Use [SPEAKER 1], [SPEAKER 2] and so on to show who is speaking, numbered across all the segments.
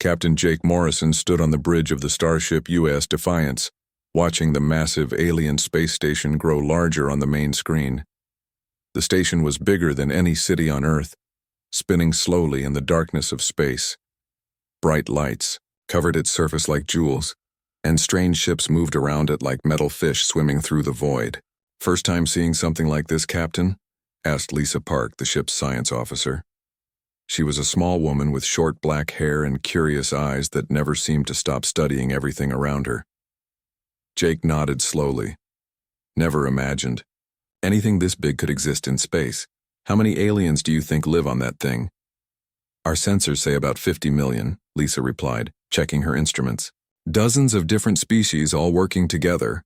[SPEAKER 1] Captain Jake Morrison stood on the bridge of the starship U.S. Defiance, watching the massive alien space station grow larger on the main screen. The station was bigger than any city on Earth, spinning slowly in the darkness of space. Bright lights covered its surface like jewels, and strange ships moved around it like metal fish swimming through the void. "First time seeing something like this, Captain?" asked Lisa Park, the ship's science officer. She was a small woman with short black hair and curious eyes that never seemed to stop studying everything around her. Jake nodded slowly. "Never imagined. Anything this big could exist in space. How many aliens do you think live on that thing?" "Our sensors say about 50 million, Lisa replied, checking her instruments. "Dozens of different species all working together."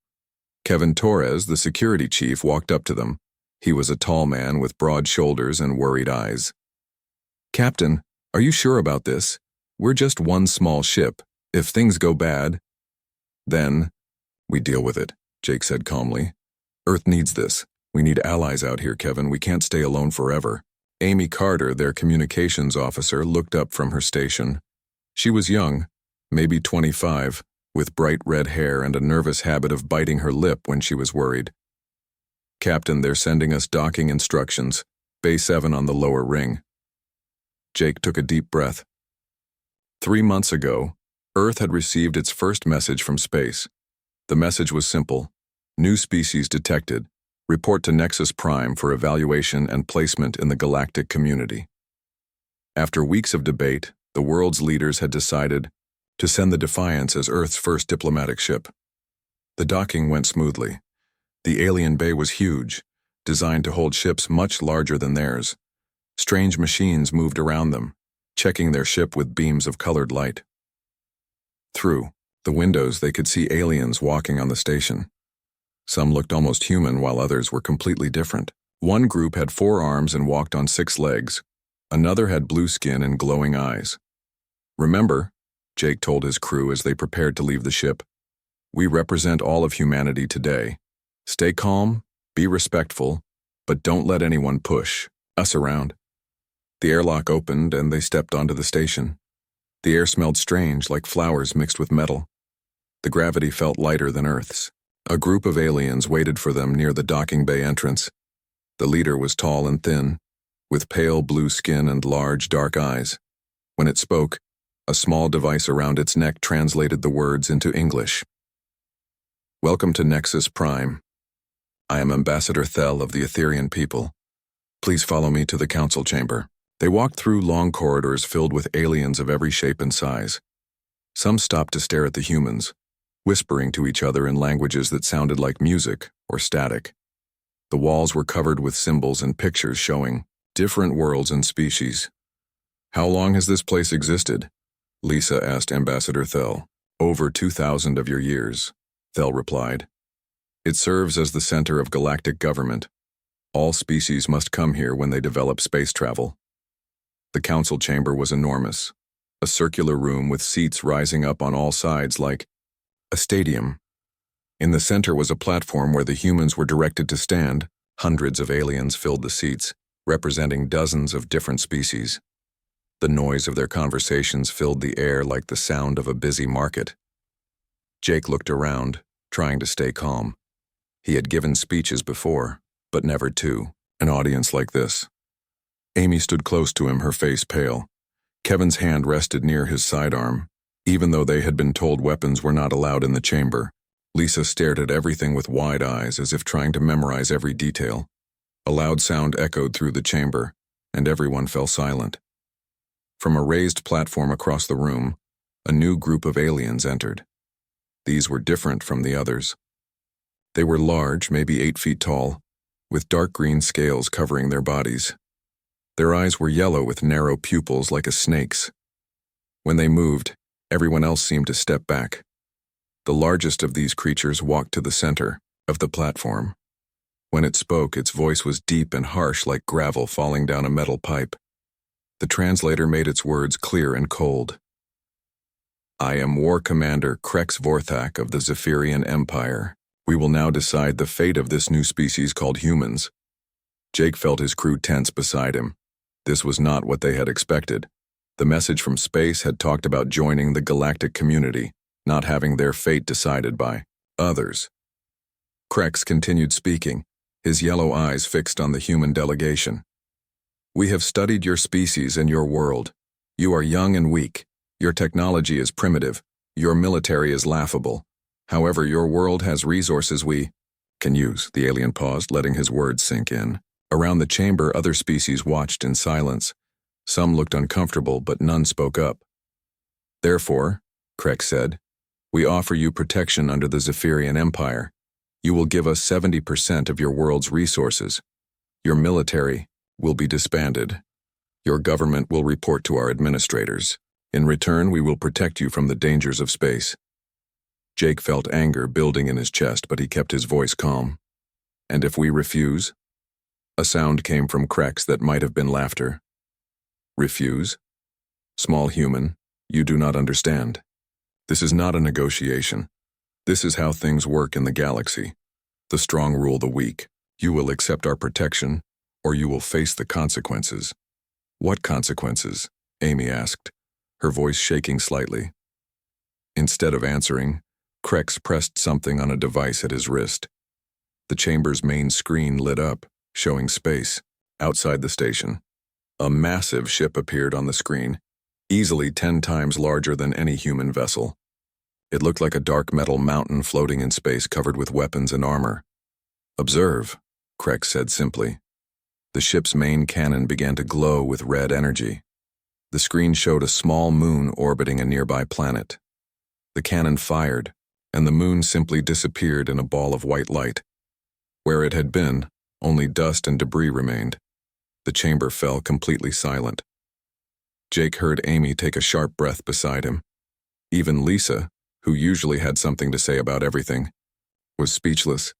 [SPEAKER 1] Kevin Torres, the security chief, walked up to them. He was a tall man with broad shoulders and worried eyes. "Captain, are you sure about this? We're just one small ship. If things go bad, then we deal with it," Jake said calmly. "Earth needs this. We need allies out here, Kevin. We can't stay alone forever." Amy Carter, their communications officer, looked up from her station. She was young, maybe 25, with bright red hair and a nervous habit of biting her lip when she was worried. "Captain, they're sending us docking instructions. Bay 7 on the lower ring." Jake took a deep breath. 3 months ago, Earth had received its first message from space. The message was simple: "New species detected. Report to Nexus Prime for evaluation and placement in the galactic community." After weeks of debate, the world's leaders had decided to send the Defiance as Earth's first diplomatic ship. The docking went smoothly. The alien bay was huge, designed to hold ships much larger than theirs. Strange machines moved around them, checking their ship with beams of colored light. Through the windows, they could see aliens walking on the station. Some looked almost human, while others were completely different. One group had 4 arms and walked on 6 legs. Another had blue skin and glowing eyes. "Remember," Jake told his crew as they prepared to leave the ship, "we represent all of humanity today. Stay calm, be respectful, but don't let anyone push us around." The airlock opened and they stepped onto the station. The air smelled strange, like flowers mixed with metal. The gravity felt lighter than Earth's. A group of aliens waited for them near the docking bay entrance. The leader was tall and thin, with pale blue skin and large dark eyes. When it spoke, a small device around its neck translated the words into English. "Welcome to Nexus Prime. I am Ambassador Thel of the Etherian people. Please follow me to the council chamber." They walked through long corridors filled with aliens of every shape and size. Some stopped to stare at the humans, whispering to each other in languages that sounded like music or static. The walls were covered with symbols and pictures showing different worlds and species. "How long has this place existed?" Lisa asked Ambassador Thel. "Over 2,000 of your years," Thel replied. "It serves as the center of galactic government. All species must come here when they develop space travel." The council chamber was enormous, a circular room with seats rising up on all sides like a stadium. In the center was a platform where the humans were directed to stand. Hundreds of aliens filled the seats, representing dozens of different species. The noise of their conversations filled the air like the sound of a busy market. Jake looked around, trying to stay calm. He had given speeches before, but never to an audience like this. Amy stood close to him, her face pale. Kevin's hand rested near his sidearm. Even though they had been told weapons were not allowed in the chamber, Lisa stared at everything with wide eyes as if trying to memorize every detail. A loud sound echoed through the chamber, and everyone fell silent. From a raised platform across the room, a new group of aliens entered. These were different from the others. They were large, maybe 8 feet tall, with dark green scales covering their bodies. Their eyes were yellow with narrow pupils like a snake's. When they moved, everyone else seemed to step back. The largest of these creatures walked to the center of the platform. When it spoke, its voice was deep and harsh like gravel falling down a metal pipe. The translator made its words clear and cold. "I am War Commander Krex Vorthak of the Zephyrian Empire. We will now decide the fate of this new species called humans." Jake felt his crew tense beside him. This was not what they had expected. The message from space had talked about joining the galactic community, not having their fate decided by others. Krex continued speaking, his yellow eyes fixed on the human delegation. We have studied your species and your world. You are young and weak. Your technology is primitive. Your military is laughable. However, your world has resources we can use. The alien paused, letting his words sink in. Around the chamber, other species watched in silence. Some looked uncomfortable, but none spoke up. Therefore, Krex said, we offer you protection under the Zephyrian Empire. You will give us 70% of your world's resources. Your military will be disbanded. Your government will report to our administrators. In return, we will protect you from the dangers of space. Jake felt anger building in his chest, but he kept his voice calm. And if we refuse? A sound came from Krex that might have been laughter. Refuse? Small human, you do not understand. This is not a negotiation. This is how things work in the galaxy. The strong rule the weak. You will accept our protection, or you will face the consequences. What consequences? Amy asked, her voice shaking slightly. Instead of answering, Krex pressed something on a device at his wrist. The chamber's main screen lit up, showing space. Outside the station, a massive ship appeared on the screen, easily 10 times larger than any human vessel. It looked like a dark metal mountain floating in space covered with weapons and armor. Observe, Krex said simply. The ship's main cannon began to glow with red energy. The screen showed a small moon orbiting a nearby planet. The cannon fired, and the moon simply disappeared in a ball of white light. Where it had been, only dust and debris remained. The chamber fell completely silent. Jake heard Amy take a sharp breath beside him. Even Lisa, who usually had something to say about everything, was speechless.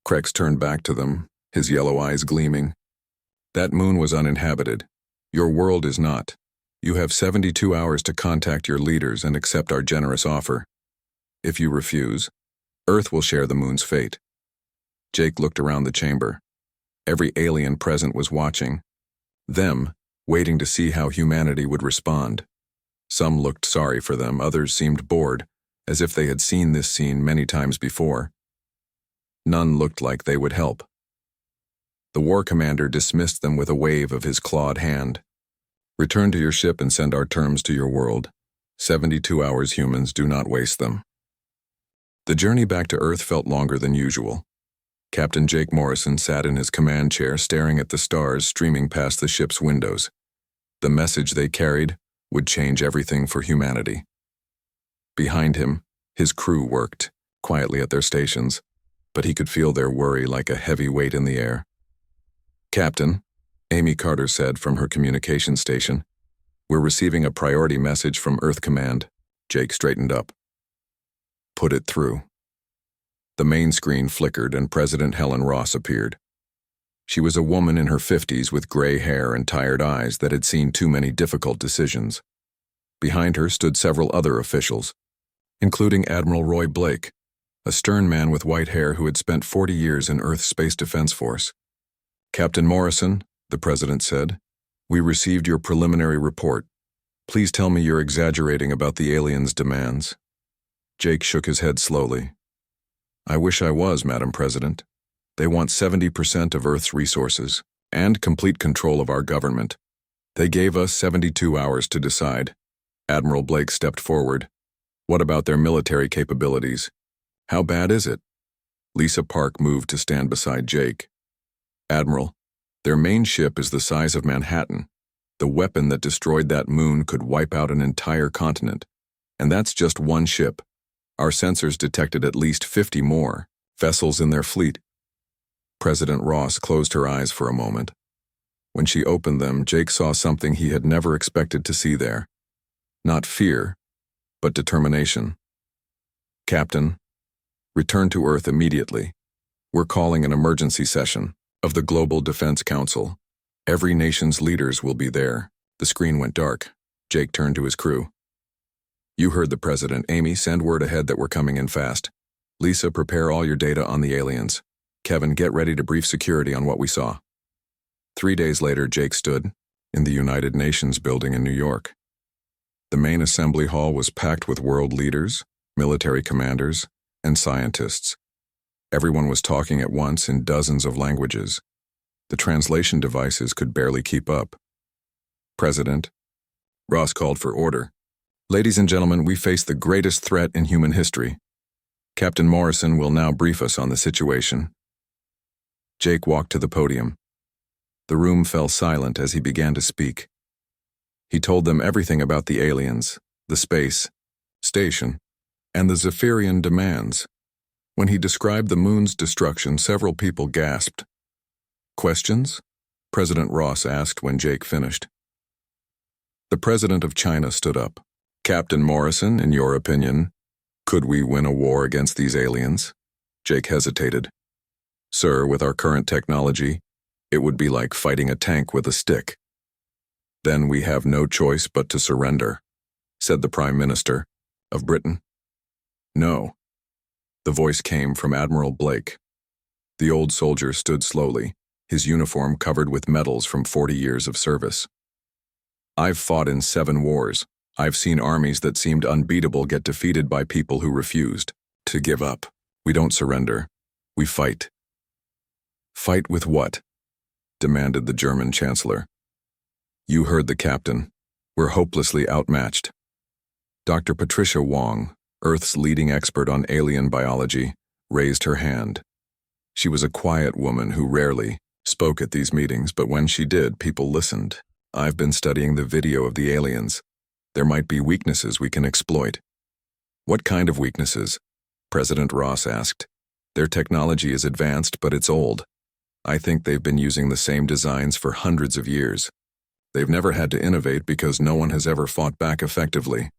[SPEAKER 1] Krex turned back to them, his yellow eyes gleaming. That moon was uninhabited. Your world is not. You have 72 hours to contact your leaders and accept our generous offer. If you refuse, Earth will share the moon's fate. Jake looked around the chamber. Every alien present was watching. Them, waiting to see how humanity would respond. Some looked sorry for them, others seemed bored, as if they had seen this scene many times before. None looked like they would help. The war commander dismissed them with a wave of his clawed hand. Return to your ship and send our terms to your world. 72 hours, humans, do not waste them. The journey back to Earth felt longer than usual. Captain Jake Morrison sat in his command chair staring at the stars streaming past the ship's windows. The message they carried would change everything for humanity. Behind him, his crew worked, quietly at their stations, but he could feel their worry like a heavy weight in the air. Captain, Amy Carter said from her communication station, we're receiving a priority message from Earth Command. Jake straightened up. Put it through. The main screen flickered and President Helen Ross appeared. She was a woman in her 50s with gray hair and tired eyes that had seen too many difficult decisions. Behind her stood several other officials, including Admiral Roy Blake, a stern man with white hair who had spent 40 years in Earth's Space Defense Force. Captain Morrison, the president said, we received your preliminary report. Please tell me you're exaggerating about the aliens' demands. Jake shook his head slowly. I wish I was, Madam President. They want 70% of Earth's resources and complete control of our government. They gave us 72 hours to decide. Admiral Blake stepped forward. What about their military capabilities? How bad is it? Lisa Park moved to stand beside Jake. Admiral, their main ship is the size of Manhattan. The weapon that destroyed that moon could wipe out an entire continent. And that's just one ship. Our sensors detected at least 50 more vessels in their fleet. President Ross closed her eyes for a moment. When she opened them, Jake saw something he had never expected to see there. Not fear, but determination. Captain, return to Earth immediately. We're calling an emergency session of the Global Defense Council. Every nation's leaders will be there. The screen went dark. Jake turned to his crew. You heard the president. Amy, send word ahead that we're coming in fast. Lisa, prepare all your data on the aliens. Kevin, get ready to brief security on what we saw. 3 days later, Jake stood in the United Nations building in New York. The main assembly hall was packed with world leaders, military commanders, and scientists. Everyone was talking at once in dozens of languages. The translation devices could barely keep up. President Ross called for order. Ladies and gentlemen, we face the greatest threat in human history. Captain Morrison will now brief us on the situation. Jake walked to the podium. The room fell silent as he began to speak. He told them everything about the aliens, the space station, and the Zephyrian demands. When he described the moon's destruction, several people gasped. Questions? President Ross asked when Jake finished. The president of China stood up. Captain Morrison, in your opinion, could we win a war against these aliens? Jake hesitated. Sir, with our current technology, it would be like fighting a tank with a stick. Then we have no choice but to surrender, said the Prime Minister of Britain. No. The voice came from Admiral Blake. The old soldier stood slowly, his uniform covered with medals from 40 years of service. I've fought in 7 wars. I've seen armies that seemed unbeatable get defeated by people who refused to give up. We don't surrender. We fight. Fight with what? Demanded the German Chancellor. You heard the captain. We're hopelessly outmatched. Dr. Patricia Wong, Earth's leading expert on alien biology, raised her hand. She was a quiet woman who rarely spoke at these meetings, but when she did, people listened. I've been studying the video of the aliens. There might be weaknesses we can exploit. What kind of weaknesses? President Ross asked. Their technology is advanced, but it's old. I think they've been using the same designs for hundreds of years. They've never had to innovate because no one has ever fought back effectively.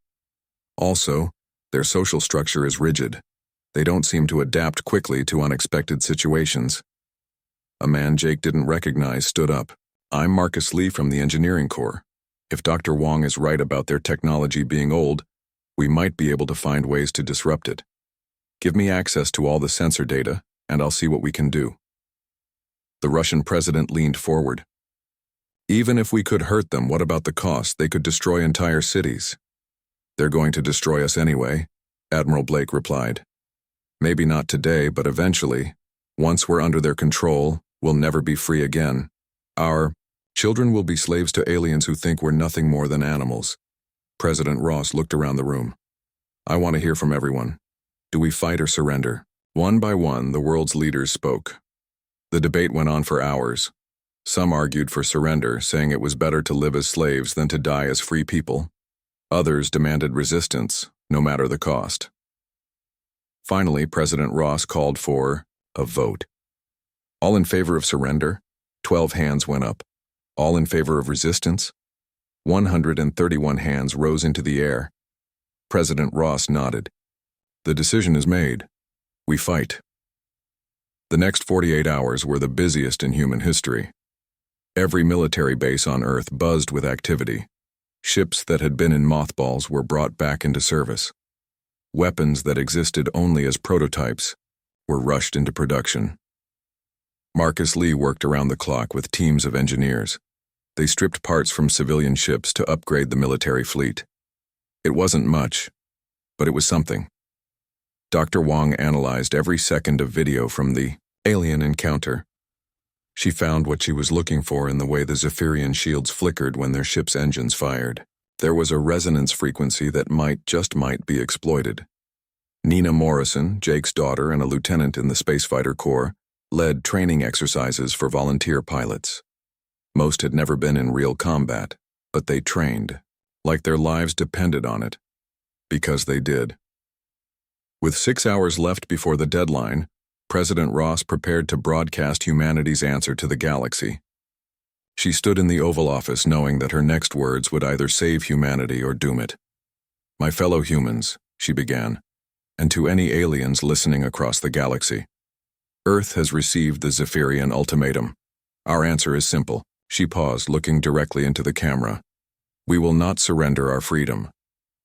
[SPEAKER 1] Also, their social structure is rigid. They don't seem to adapt quickly to unexpected situations. A man Jake didn't recognize stood up. I'm Marcus Lee from the Engineering Corps. If Dr. Wong is right about their technology being old, we might be able to find ways to disrupt it. Give me access to all the sensor data, and I'll see what we can do. The Russian president leaned forward. Even if we could hurt them, what about the cost? They could destroy entire cities. They're going to destroy us anyway, Admiral Blake replied. Maybe not today, but eventually, once we're under their control, we'll never be free again. Our children will be slaves to aliens who think we're nothing more than animals. President Ross looked around the room. I want to hear from everyone. Do we fight or surrender? One by one, the world's leaders spoke. The debate went on for hours. Some argued for surrender, saying it was better to live as slaves than to die as free people. Others demanded resistance, no matter the cost. Finally, President Ross called for a vote. All in favor of surrender? 12 hands went up. All in favor of resistance? 131 hands rose into the air. President Ross nodded. The decision is made. We fight. The next 48 hours were the busiest in human history. Every military base on Earth buzzed with activity. Ships that had been in mothballs were brought back into service. Weapons that existed only as prototypes were rushed into production. Marcus Lee worked around the clock with teams of engineers. They stripped parts from civilian ships to upgrade the military fleet. It wasn't much, but it was something. Dr. Wong analyzed every second of video from the alien encounter. She found what she was looking for in the way the Zephyrian shields flickered when their ship's engines fired. There was a resonance frequency that just might be exploited. Nina Morrison, Jake's daughter and a lieutenant in the Spacefighter Corps, led training exercises for volunteer pilots. Most had never been in real combat, but they trained, like their lives depended on it, because they did. With 6 hours left before the deadline, President Ross prepared to broadcast humanity's answer to the galaxy. She stood in the Oval Office knowing that her next words would either save humanity or doom it. My fellow humans, she began, and to any aliens listening across the galaxy. Earth has received the Zephyrian ultimatum. Our answer is simple. She paused, looking directly into the camera. We will not surrender our freedom.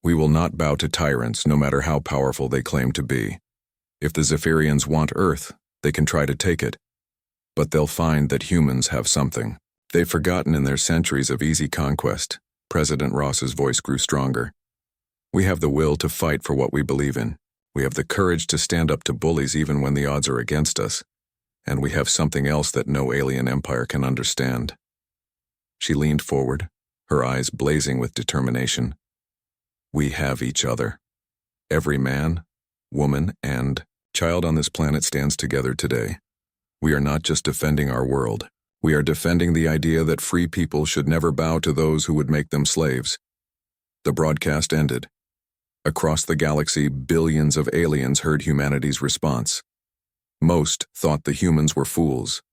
[SPEAKER 1] We will not bow to tyrants, no matter how powerful they claim to be. If the Zephyrians want Earth, they can try to take it. But they'll find that humans have something they've forgotten in their centuries of easy conquest. President Ross's voice grew stronger. We have the will to fight for what we believe in. We have the courage to stand up to bullies even when the odds are against us. And we have something else that no alien empire can understand. She leaned forward, her eyes blazing with determination. We have each other. Every man, woman, and child on this planet stands together today. We are not just defending our world. We are defending the idea that free people should never bow to those who would make them slaves. The broadcast ended. Across the galaxy, billions of aliens heard humanity's response. Most thought the humans were fools.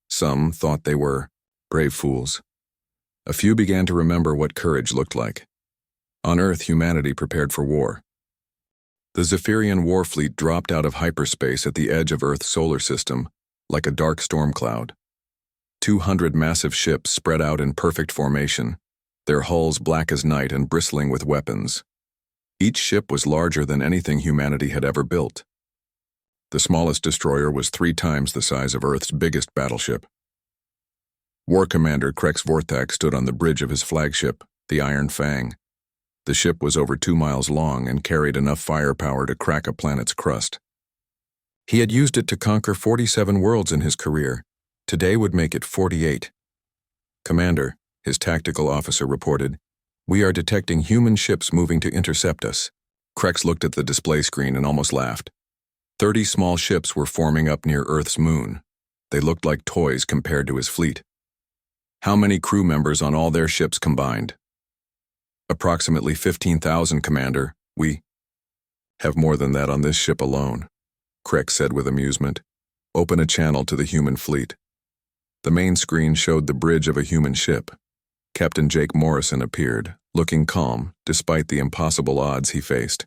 [SPEAKER 1] Some thought they were brave fools. A few began to remember what courage looked like. On Earth, humanity prepared for war. The Zephyrian war fleet dropped out of hyperspace at the edge of Earth's solar system, like a dark storm cloud. 200 massive ships spread out in perfect formation, their hulls black as night and bristling with weapons. Each ship was larger than anything humanity had ever built. The smallest destroyer was 3 times the size of Earth's biggest battleship. War Commander Krex Vorthak stood on the bridge of his flagship, the Iron Fang. The ship was over 2 miles long and carried enough firepower to crack a planet's crust. He had used it to conquer 47 worlds in his career. Today would make it 48. Commander, his tactical officer reported, we are detecting human ships moving to intercept us. Krex looked at the display screen and almost laughed. 30 small ships were forming up near Earth's moon. They looked like toys compared to his fleet. How many crew members on all their ships combined? Approximately 15,000, Commander. We have more than that on this ship alone, Krex said with amusement. Open a channel to the human fleet. The main screen showed the bridge of a human ship. Captain Jake Morrison appeared, looking calm despite the impossible odds he faced.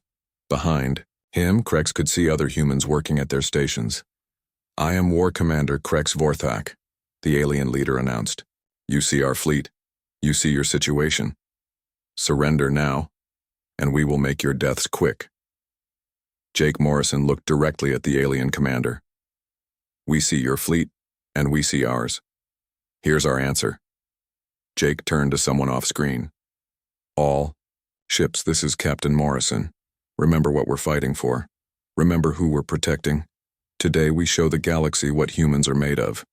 [SPEAKER 1] Behind him, Krex could see other humans working at their stations. I am War Commander Krex Vorthak, the alien leader announced. You see our fleet. You see your situation. Surrender now, and we will make your deaths quick. Jake Morrison looked directly at the alien commander. We see your fleet, and we see ours. Here's our answer. Jake turned to someone off screen. All ships, this is Captain Morrison. Remember what we're fighting for. Remember who we're protecting. Today we show the galaxy what humans are made of.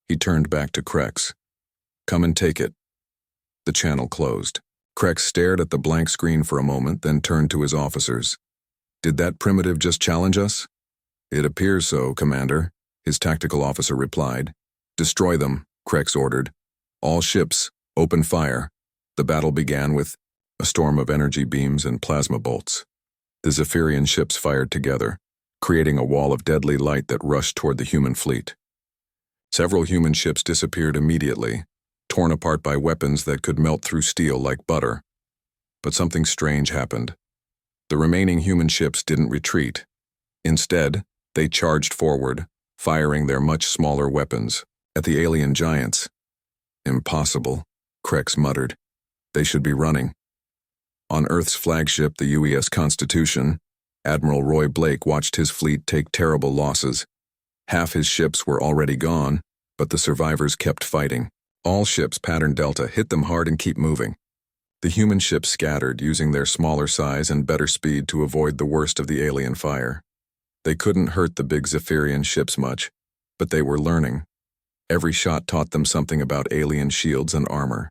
[SPEAKER 1] He turned back to Krex. Come and take it. The channel closed. Krex stared at the blank screen for a moment, then turned to his officers. Did that primitive just challenge us? It appears so, Commander, his tactical officer replied. Destroy them, Krex ordered. All ships, open fire. The battle began with a storm of energy beams and plasma bolts. The Zephyrian ships fired together, creating a wall of deadly light that rushed toward the human fleet. Several human ships disappeared immediately, torn apart by weapons that could melt through steel like butter. But something strange happened. The remaining human ships didn't retreat. Instead, they charged forward, firing their much smaller weapons at the alien giants. Impossible, Krex muttered. They should be running. On Earth's flagship, the UES Constitution, Admiral Roy Blake watched his fleet take terrible losses. Half his ships were already gone, but the survivors kept fighting. All ships pattern Delta, hit them hard and keep moving. The human ships scattered, using their smaller size and better speed to avoid the worst of the alien fire. They couldn't hurt the big Zephyrian ships much, but they were learning. Every shot taught them something about alien shields and armor.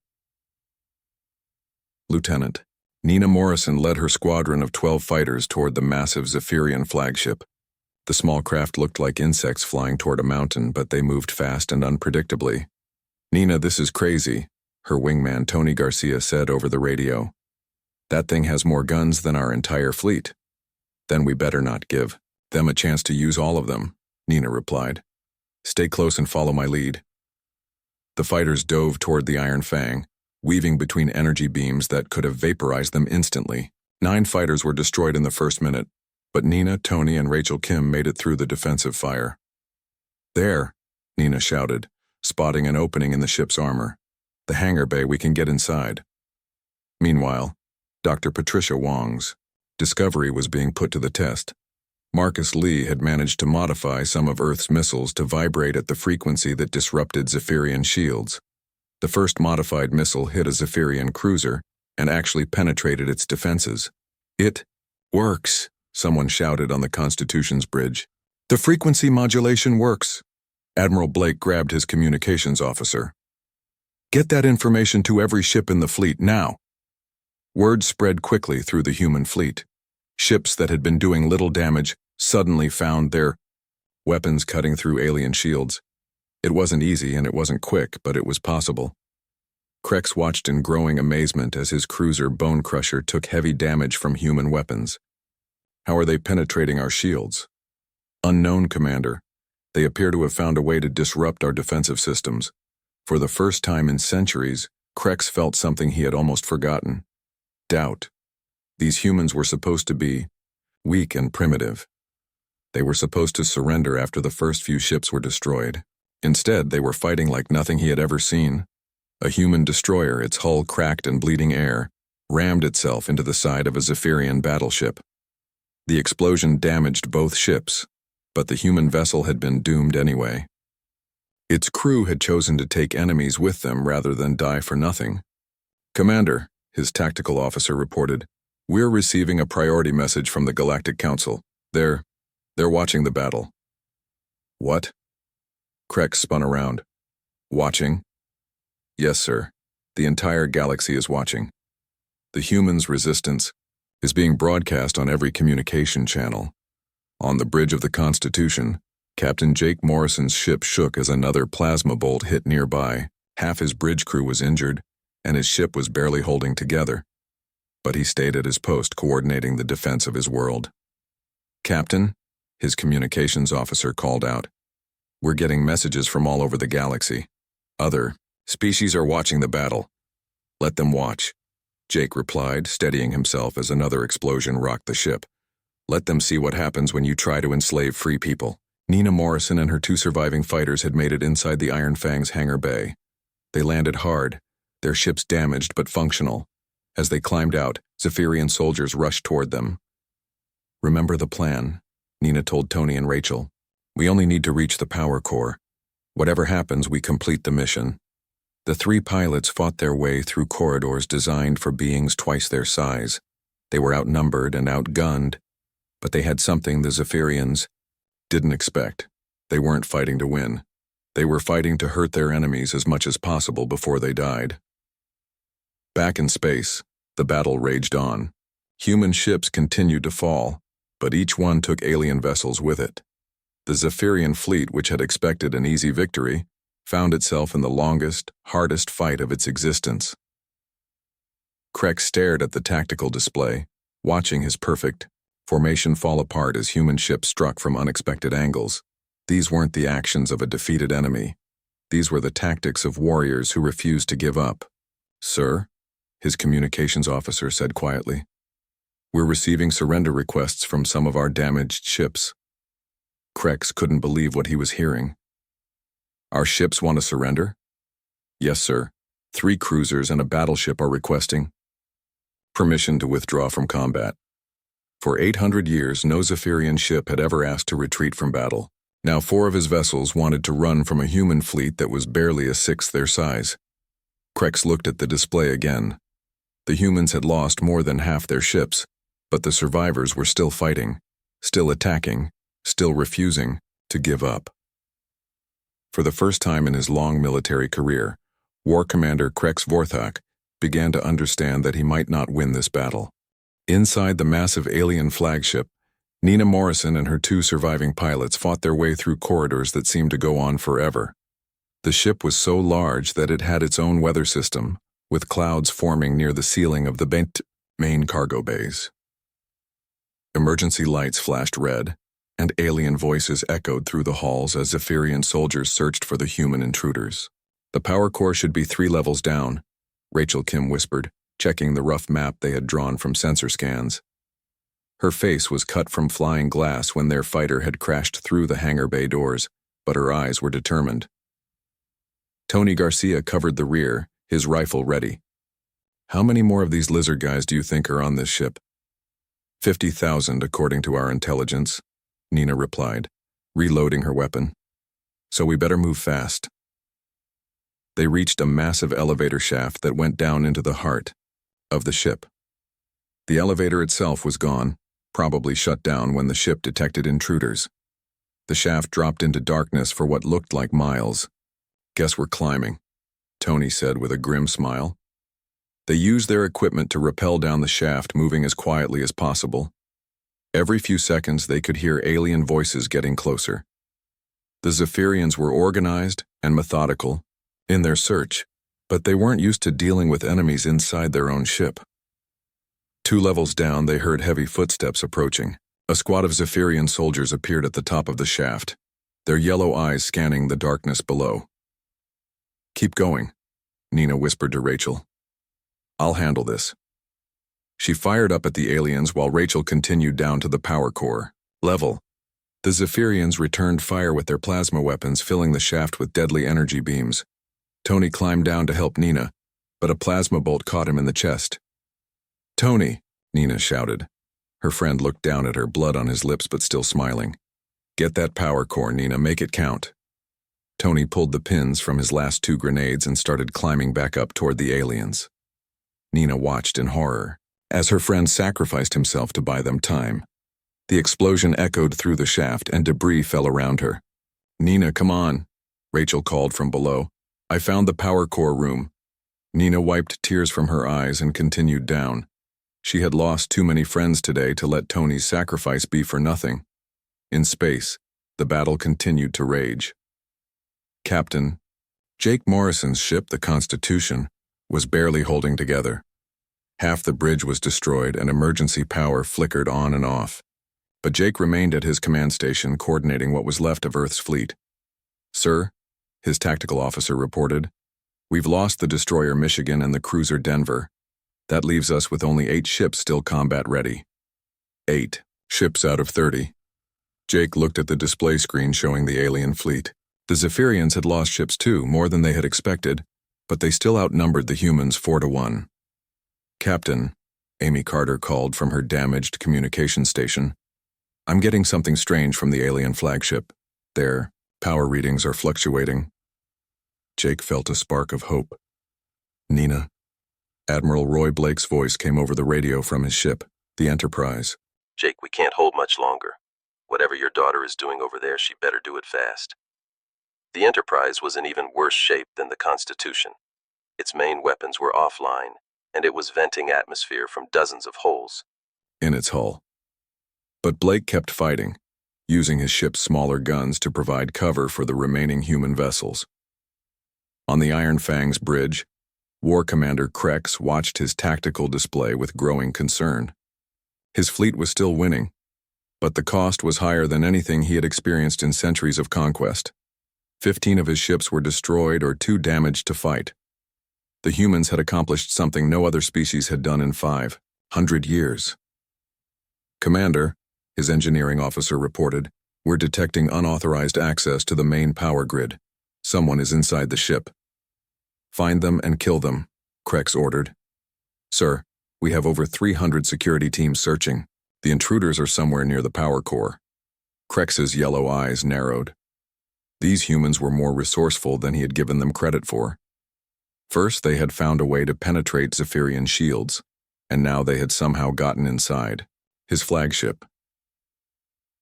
[SPEAKER 1] Lieutenant Nina Morrison led her squadron of 12 fighters toward the massive Zephyrian flagship. The small craft looked like insects flying toward a mountain, but they moved fast and unpredictably. Nina, this is crazy, her wingman Tony Garcia said over the radio. That thing has more guns than our entire fleet. Then we better not give them a chance to use all of them, Nina replied. Stay close and follow my lead. The fighters dove toward the Iron Fang, weaving between energy beams that could have vaporized them instantly. 9 fighters were destroyed in the first minute, but Nina, Tony, and Rachel Kim made it through the defensive fire. There, Nina shouted, spotting an opening in the ship's armor. The hangar bay, we can get inside. Meanwhile, Dr. Patricia Wong's discovery was being put to the test. Marcus Lee had managed to modify some of Earth's missiles to vibrate at the frequency that disrupted Zephyrian shields. The first modified missile hit a Zephyrian cruiser and actually penetrated its defenses. "It works," someone shouted on the Constitution's bridge. "The frequency modulation works." Admiral Blake grabbed his communications officer. "Get that information to every ship in the fleet now." Word spread quickly through the human fleet. Ships that had been doing little damage suddenly found their weapons cutting through alien shields. It wasn't easy and it wasn't quick, but it was possible. Krex watched in growing amazement as his cruiser Bone Crusher took heavy damage from human weapons. "How are they penetrating our shields?" "Unknown, Commander. They appear to have found a way to disrupt our defensive systems." For the first time in centuries, Krex felt something he had almost forgotten. Doubt. These humans were supposed to be weak and primitive. They were supposed to surrender after the first few ships were destroyed. Instead, they were fighting like nothing he had ever seen. A human destroyer, its hull cracked and bleeding air, rammed itself into the side of a Zephyrian battleship. The explosion damaged both ships, but the human vessel had been doomed anyway. Its crew had chosen to take enemies with them rather than die for nothing. "Commander," his tactical officer reported, "we're receiving a priority message from the Galactic Council. They're watching the battle." "What?" Krex spun around. "Watching?" "Yes, sir. The entire galaxy is watching. The humans' resistance is being broadcast on every communication channel. On the bridge of the Constitution, Captain Jake Morrison's ship shook as another plasma bolt hit nearby. Half his bridge crew was injured, and his ship was barely holding together. But he stayed at his post, coordinating the defense of his world. "Captain," his communications officer called out, "we're getting messages from all over the galaxy. Other species are watching the battle. Let them watch," Jake replied, steadying himself as another explosion rocked the ship. "Let them see what happens when you try to enslave free people." Nina Morrison and her 2 surviving fighters had made it inside the Iron Fang's hangar bay. They landed hard, their ships damaged but functional. As they climbed out, Zephyrian soldiers rushed toward them. "Remember the plan," Nina told Tony and Rachel. "We only need to reach the power core. Whatever happens, we complete the mission." The 3 pilots fought their way through corridors designed for beings twice their size. They were outnumbered and outgunned, but they had something the Zephyrians didn't expect. They weren't fighting to win. They were fighting to hurt their enemies as much as possible before they died. Back in space, the battle raged on. Human ships continued to fall, but each one took alien vessels with it. The Zephyrian fleet, which had expected an easy victory, found itself in the longest, hardest fight of its existence. Krex stared at the tactical display, watching his perfect formation fall apart as human ships struck from unexpected angles. These weren't the actions of a defeated enemy. These were the tactics of warriors who refused to give up. "Sir," his communications officer said quietly, "we're receiving surrender requests from some of our damaged ships." Krex couldn't believe what he was hearing. "Our ships want to surrender?" "Yes, sir. 3 cruisers and a battleship are requesting permission to withdraw from combat. For 800 years, no Zephyrian ship had ever asked to retreat from battle. Now 4 of his vessels wanted to run from a human fleet that was barely a sixth their size." Krex looked at the display again. The humans had lost more than half their ships, but the survivors were still fighting, still attacking, still refusing to give up. For the first time in his long military career, War Commander Krex Vorthak began to understand that he might not win this battle. Inside the massive alien flagship, Nina Morrison and her 2 surviving pilots fought their way through corridors that seemed to go on forever. The ship was so large that it had its own weather system, with clouds forming near the ceiling of the main cargo bays. Emergency lights flashed red, and alien voices echoed through the halls as Zephyrian soldiers searched for the human intruders. "The power core should be 3 levels down," Rachel Kim whispered, checking the rough map they had drawn from sensor scans. Her face was cut from flying glass when their fighter had crashed through the hangar bay doors, but her eyes were determined. Tony Garcia covered the rear, his rifle ready. "How many more of these lizard guys do you think are on this ship?" 50,000, according to our intelligence," Nina replied, reloading her weapon. "So we better move fast." They reached a massive elevator shaft that went down into the heart of the ship. The elevator itself was gone, probably shut down when the ship detected intruders. The shaft dropped into darkness for what looked like miles. "Guess we're climbing," Tony said with a grim smile. They used their equipment to rappel down the shaft, moving as quietly as possible. Every few seconds they could hear alien voices getting closer. The Zephyrians were organized and methodical in their search, but they weren't used to dealing with enemies inside their own ship. 2 levels down, they heard heavy footsteps approaching. A squad of Zephyrian soldiers appeared at the top of the shaft, their yellow eyes scanning the darkness below. "Keep going," Nina whispered to Rachel. "I'll handle this." She fired up at the aliens while Rachel continued down to the power core level. The Zephyrians returned fire with their plasma weapons, filling the shaft with deadly energy beams. Tony climbed down to help Nina, but a plasma bolt caught him in the chest. "Tony," Nina shouted. Her friend looked down at her, blood on his lips but still smiling. "Get that power core, Nina, make it count." Tony pulled the pins from his last 2 grenades and started climbing back up toward the aliens. Nina watched in horror as her friend sacrificed himself to buy them time. The explosion echoed through the shaft and debris fell around her. "Nina, come on," Rachel called from below. "I found the power core room." Nina wiped tears from her eyes and continued down. She had lost too many friends today to let Tony's sacrifice be for nothing. In space, the battle continued to rage. Captain Jake Morrison's ship, the Constitution, was barely holding together. Half the bridge was destroyed and emergency power flickered on and off. But Jake remained at his command station, coordinating what was left of Earth's fleet. "Sir," his tactical officer reported, "we've lost the destroyer Michigan and the cruiser Denver. That leaves us with only 8 ships still combat-ready." 8 ships out of 30. Jake looked at the display screen showing the alien fleet. The Zephyrians had lost ships too, more than they had expected, but they still outnumbered the humans 4-1. "Captain," Amy Carter called from her damaged communication station, "I'm getting something strange from the alien flagship. Their power readings are fluctuating." Jake felt a spark of hope. "Nina." Admiral Roy Blake's voice came over the radio from his ship, the Enterprise.
[SPEAKER 2] "Jake, we can't hold much longer. Whatever your daughter is doing over there, she better do it fast." The Enterprise was in even worse shape than the Constitution. Its main weapons were offline, and it was venting atmosphere from dozens of holes
[SPEAKER 1] in its hull. But Blake kept fighting, using his ship's smaller guns to provide cover for the remaining human vessels. On the Iron Fang's bridge, War Commander Krex watched his tactical display with growing concern. His fleet was still winning, but the cost was higher than anything he had experienced in centuries of conquest. 15 of his ships were destroyed or too damaged to fight. The humans had accomplished something no other species had done in 500 years. "Commander," his engineering officer reported, "we're detecting unauthorized access to the main power grid. Someone is inside the ship." "Find them and kill them," Krex ordered. "Sir, we have over 300 security teams searching. The intruders are somewhere near the power core." Krex's yellow eyes narrowed. These humans were more resourceful than he had given them credit for. First, they had found a way to penetrate Zephyrian shields, and now they had somehow gotten inside his flagship.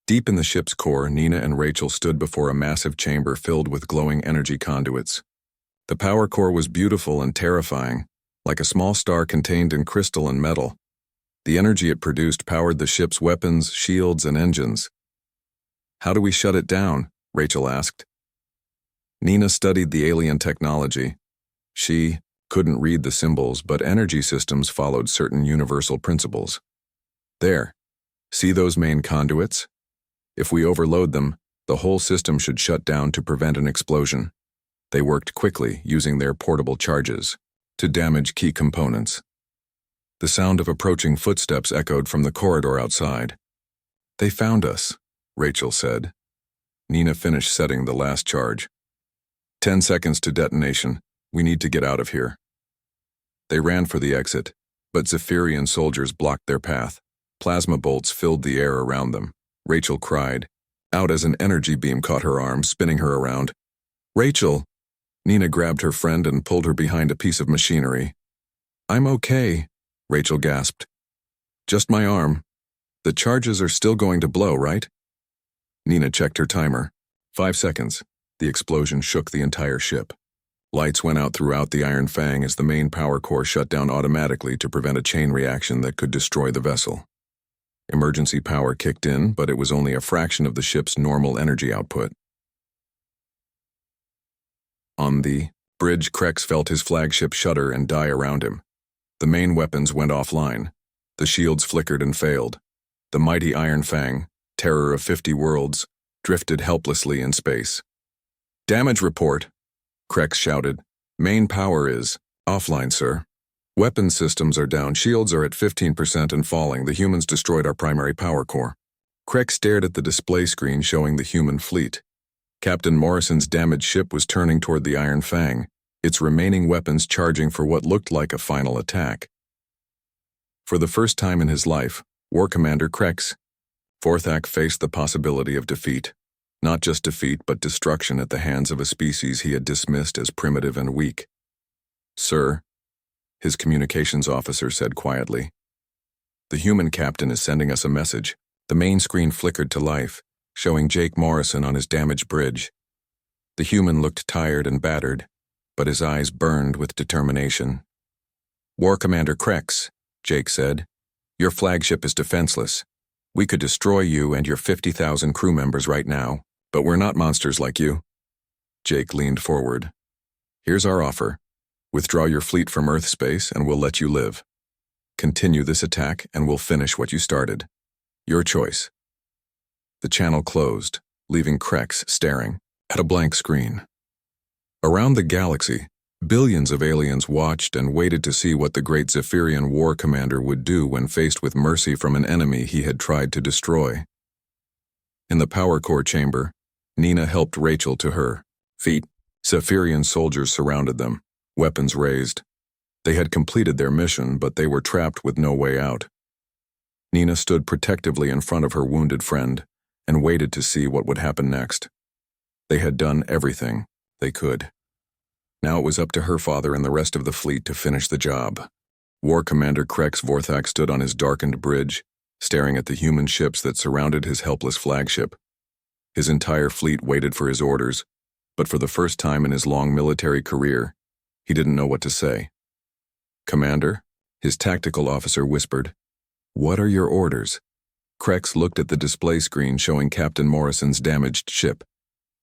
[SPEAKER 1] Deep in the ship's core, Nina and Rachel stood before a massive chamber filled with glowing energy conduits. The power core was beautiful and terrifying, like a small star contained in crystal and metal. The energy it produced powered the ship's weapons, shields, and engines. "How do we shut it down?" Rachel asked. Nina studied the alien technology. She couldn't read the symbols, but energy systems followed certain universal principles. "There. See those main conduits? If we overload them, the whole system should shut down to prevent an explosion." They worked quickly, using their portable charges to damage key components. The sound of approaching footsteps echoed from the corridor outside. "They found us," Rachel said. Nina finished setting the last charge. 10 seconds to detonation. We need to get out of here." They ran for the exit, but Zephyrian soldiers blocked their path. Plasma bolts filled the air around them. Rachel cried out as an energy beam caught her arm, spinning her around. "Rachel!" Nina grabbed her friend and pulled her behind a piece of machinery. "I'm okay," Rachel gasped. "Just my arm. The charges are still going to blow, right?" Nina checked her timer. 5 seconds. The explosion shook the entire ship. Lights went out throughout the Iron Fang as the main power core shut down automatically to prevent a chain reaction that could destroy the vessel. Emergency power kicked in, but it was only a fraction of the ship's normal energy output. On the bridge, Krex felt his flagship shudder and die around him. The main weapons went offline. The shields flickered and failed. The mighty Iron Fang, terror of 50 worlds, drifted helplessly in space. "Damage report," Krex shouted. "Main power is offline, sir. Weapon systems are down. Shields are at 15% and falling. The humans destroyed our primary power core." Krex stared at the display screen showing the human fleet. Captain Morrison's damaged ship was turning toward the Iron Fang, its remaining weapons charging for what looked like a final attack. For the first time in his life, War Commander Krex Vorthak faced the possibility of defeat. Not just defeat, but destruction at the hands of a species he had dismissed as primitive and weak. "Sir," his communications officer said quietly, "the human captain is sending us a message." The main screen flickered to life, showing Jake Morrison on his damaged bridge. The human looked tired and battered, but his eyes burned with determination. "War Commander Krex," Jake said, "your flagship is defenseless. We could destroy you and your 50,000 crew members right now, but we're not monsters like you." Jake leaned forward. "Here's our offer. Withdraw your fleet from Earth space and we'll let you live. Continue this attack and we'll finish what you started. Your choice." The channel closed, leaving Krex staring at a blank screen. Around the galaxy, billions of aliens watched and waited to see what the great Zephyrian war commander would do when faced with mercy from an enemy he had tried to destroy. In the power core chamber, Nina helped Rachel to her feet. Zephyrian soldiers surrounded them, weapons raised. They had completed their mission, but they were trapped with no way out. Nina stood protectively in front of her wounded friend and waited to see what would happen next. They had done everything they could. Now it was up to her father and the rest of the fleet to finish the job. War Commander Krex Vorthak stood on his darkened bridge, staring at the human ships that surrounded his helpless flagship. His entire fleet waited for his orders, but for the first time in his long military career, he didn't know what to say. "Commander," his tactical officer whispered, "what are your orders?" Krex looked at the display screen showing Captain Morrison's damaged ship.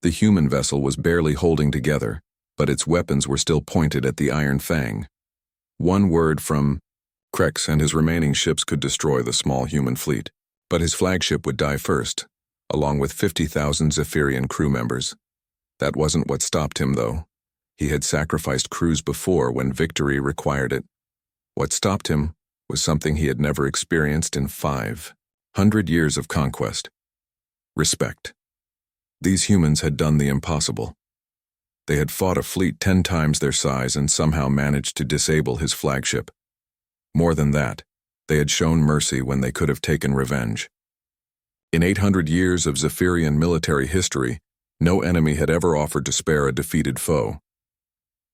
[SPEAKER 1] The human vessel was barely holding together, but its weapons were still pointed at the Iron Fang. One word from Krex and his remaining ships could destroy the small human fleet, but his flagship would die first, along with 50,000 Zephyrian crew members. That wasn't what stopped him, though. He had sacrificed crews before when victory required it. What stopped him was something he had never experienced in 500 years of conquest. Respect. These humans had done the impossible. They had fought a fleet 10 times their size and somehow managed to disable his flagship. More than that, they had shown mercy when they could have taken revenge. In 800 years of Zephyrian military history, no enemy had ever offered to spare a defeated foe.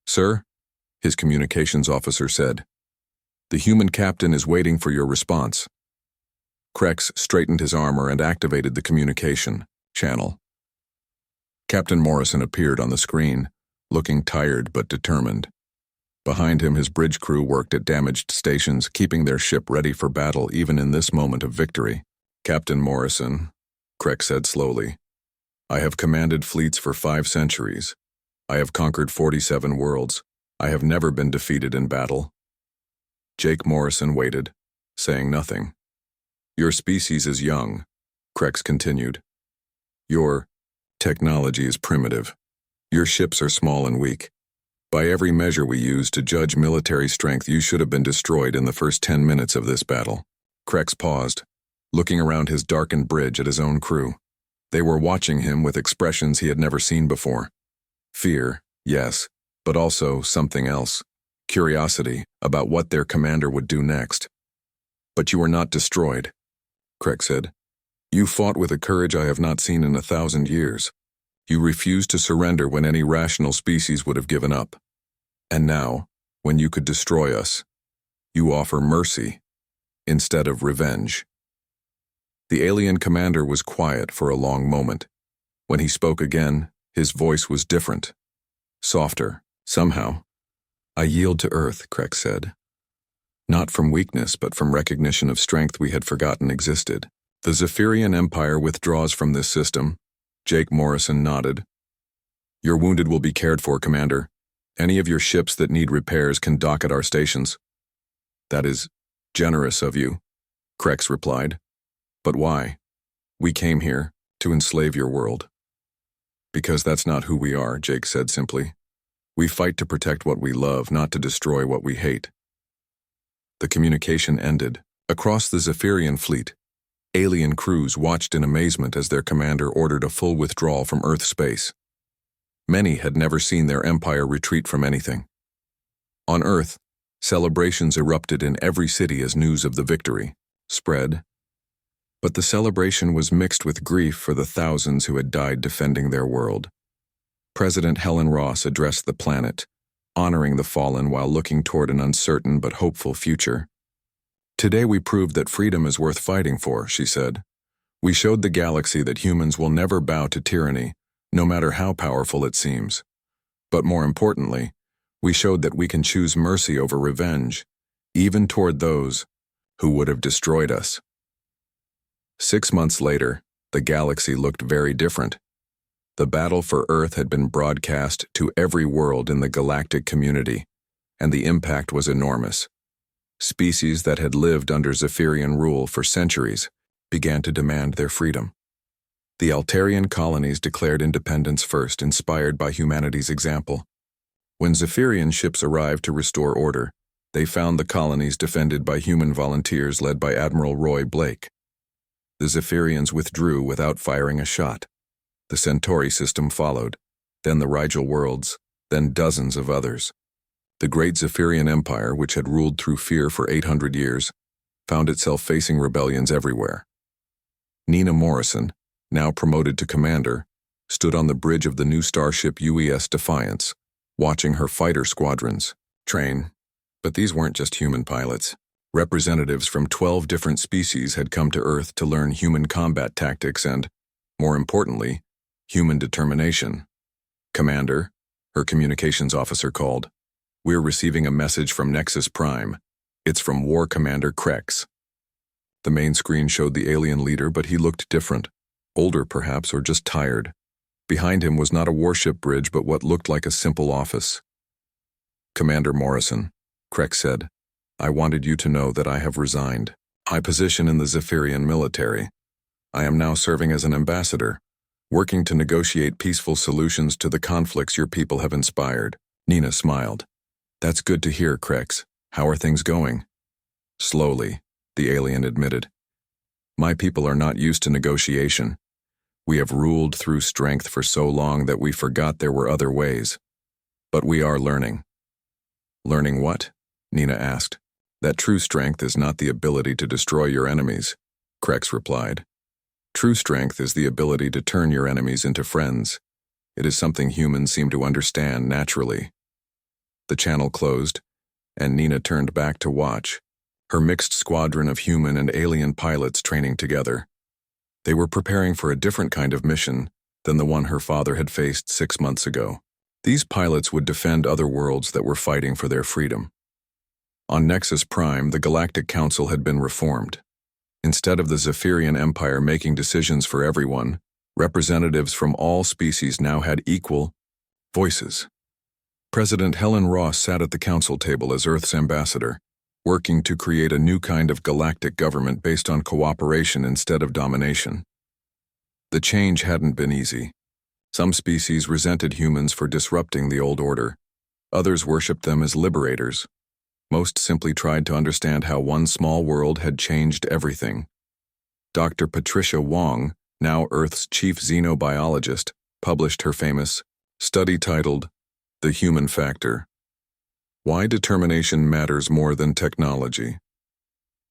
[SPEAKER 1] "Sir," his communications officer said, "the human captain is waiting for your response." Krex straightened his armor and activated the communication channel. Captain Morrison appeared on the screen, looking tired but determined. Behind him, his bridge crew worked at damaged stations, keeping their ship ready for battle even in this moment of victory. "Captain Morrison," Krex said slowly, "I have commanded fleets for 5 centuries. I have conquered 47 worlds. I have never been defeated in battle." Jake Morrison waited, saying nothing. "Your species is young," Krex continued. "Your technology is primitive. Your ships are small and weak. By every measure we use to judge military strength, you should have been destroyed in the first 10 minutes of this battle." Krex paused, looking around his darkened bridge at his own crew. They were watching him with expressions he had never seen before. Fear, yes, but also something else. Curiosity about what their commander would do next. "But you were not destroyed," Krex said. "You fought with a courage I have not seen in 1,000 years. You refused to surrender when any rational species would have given up. And now, when you could destroy us, you offer mercy instead of revenge. The alien commander was quiet for a long moment. When he spoke again, his voice was different, softer, somehow. I yield to Earth, Krex said. Not from weakness, but from recognition of strength we had forgotten existed. The Zephyrian Empire withdraws from this system. Jake Morrison nodded. Your wounded will be cared for, Commander. Any of your ships that need repairs can dock at our stations. That is generous of you, Krex replied. But why? We came here to enslave your world. Because that's not who we are, Jake said simply. We fight to protect what we love, not to destroy what we hate. The communication ended. Across the Zephyrian fleet, alien crews watched in amazement as their commander ordered a full withdrawal from Earth space. Many had never seen their empire retreat from anything. On Earth, celebrations erupted in every city as news of the victory spread. But the celebration was mixed with grief for the thousands who had died defending their world. President Helen Ross addressed the planet, honoring the fallen while looking toward an uncertain but hopeful future. Today we proved that freedom is worth fighting for, she said. We showed the galaxy that humans will never bow to tyranny, no matter how powerful it seems. But more importantly, we showed that we can choose mercy over revenge, even toward those who would have destroyed us. 6 months later, the galaxy looked very different. The battle for Earth had been broadcast to every world in the galactic community, and the impact was enormous. Species that had lived under Zephyrian rule for centuries began to demand their freedom. The Altarian colonies declared independence first, inspired by humanity's example. When Zephyrian ships arrived to restore order, they found the colonies defended by human volunteers led by Admiral Roy Blake. The Zephyrians withdrew without firing a shot. The Centauri system followed, then the Rigel worlds, then dozens of others. The great Zephyrian Empire, which had ruled through fear for 800 years, found itself facing rebellions everywhere. Nina Morrison, now promoted to commander, stood on the bridge of the new starship UES Defiance, watching her fighter squadrons train. But these weren't just human pilots. Representatives from 12 different species had come to Earth to learn human combat tactics and, more importantly, human determination. Commander, her communications officer called. We're receiving a message from Nexus Prime. It's from War Commander Krex. The main screen showed the alien leader, but he looked different. Older perhaps, or just tired. Behind him was not a warship bridge, but what looked like a simple office. Commander Morrison, Krex said, I wanted you to know that I have resigned my position in the Zephyrian military. I am now serving as an ambassador, working to negotiate peaceful solutions to the conflicts your people have inspired. Nina smiled. That's good to hear, Krex. How are things going? Slowly, the alien admitted. My people are not used to negotiation. We have ruled through strength for so long that we forgot there were other ways. But we are learning. Learning what? Nina asked. That true strength is not the ability to destroy your enemies, Krex replied. True strength is the ability to turn your enemies into friends. It is something humans seem to understand naturally. The channel closed, and Nina turned back to watch, her mixed squadron of human and alien pilots training together. They were preparing for a different kind of mission than the one her father had faced 6 months ago. These pilots would defend other worlds that were fighting for their freedom. On Nexus Prime, the Galactic Council had been reformed. Instead of the Zephyrian Empire making decisions for everyone, representatives from all species now had equal voices. President Helen Ross sat at the council table as Earth's ambassador, working to create a new kind of galactic government based on cooperation instead of domination. The change hadn't been easy. Some species resented humans for disrupting the old order. Others worshipped them as liberators. Most simply tried to understand how one small world had changed everything. Dr. Patricia Wong, now Earth's chief xenobiologist, published her famous study titled The Human Factor: Why Determination Matters More Than Technology.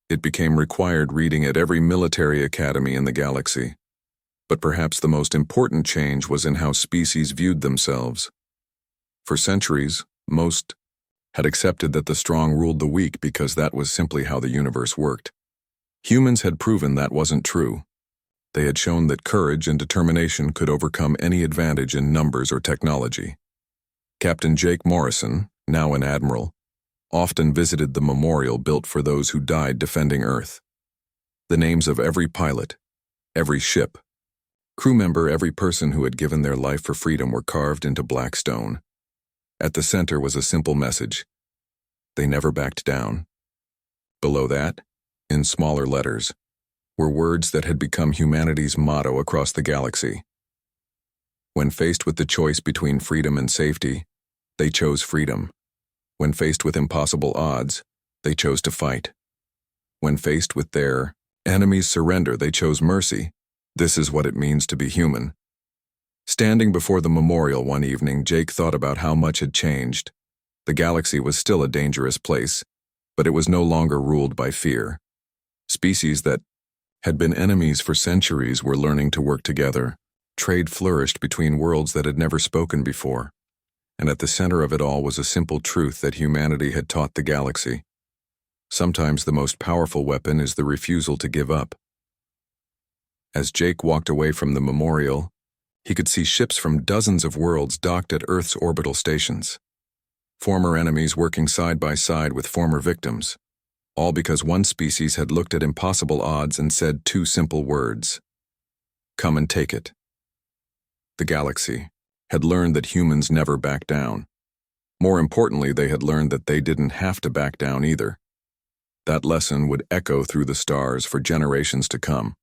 [SPEAKER 1] It became required reading at every military academy in the galaxy. But perhaps the most important change was in how species viewed themselves. For centuries, most had accepted that the strong ruled the weak because that was simply how the universe worked. Humans had proven that wasn't true. They had shown that courage and determination could overcome any advantage in numbers or technology. Captain Jake Morrison, now an admiral, often visited the memorial built for those who died defending Earth. The names of every pilot, every ship, crew member, every person who had given their life for freedom were carved into black stone. At the center was a simple message: they never backed down. Below that, in smaller letters, were words that had become humanity's motto across the galaxy. When faced with the choice between freedom and safety, they chose freedom. When faced with impossible odds, they chose to fight. When faced with their enemy's surrender, they chose mercy. This is what it means to be human. Standing before the memorial one evening, Jake thought about how much had changed. The galaxy was still a dangerous place, but it was no longer ruled by fear. Species that had been enemies for centuries were learning to work together. Trade flourished between worlds that had never spoken before. And at the center of it all was a simple truth that humanity had taught the galaxy. Sometimes the most powerful weapon is the refusal to give up. As Jake walked away from the memorial, he could see ships from dozens of worlds docked at Earth's orbital stations. Former enemies working side by side with former victims, all because one species had looked at impossible odds and said two simple words: come and take it. The galaxy had learned that humans never back down. More importantly, they had learned that they didn't have to back down either. That lesson would echo through the stars for generations to come.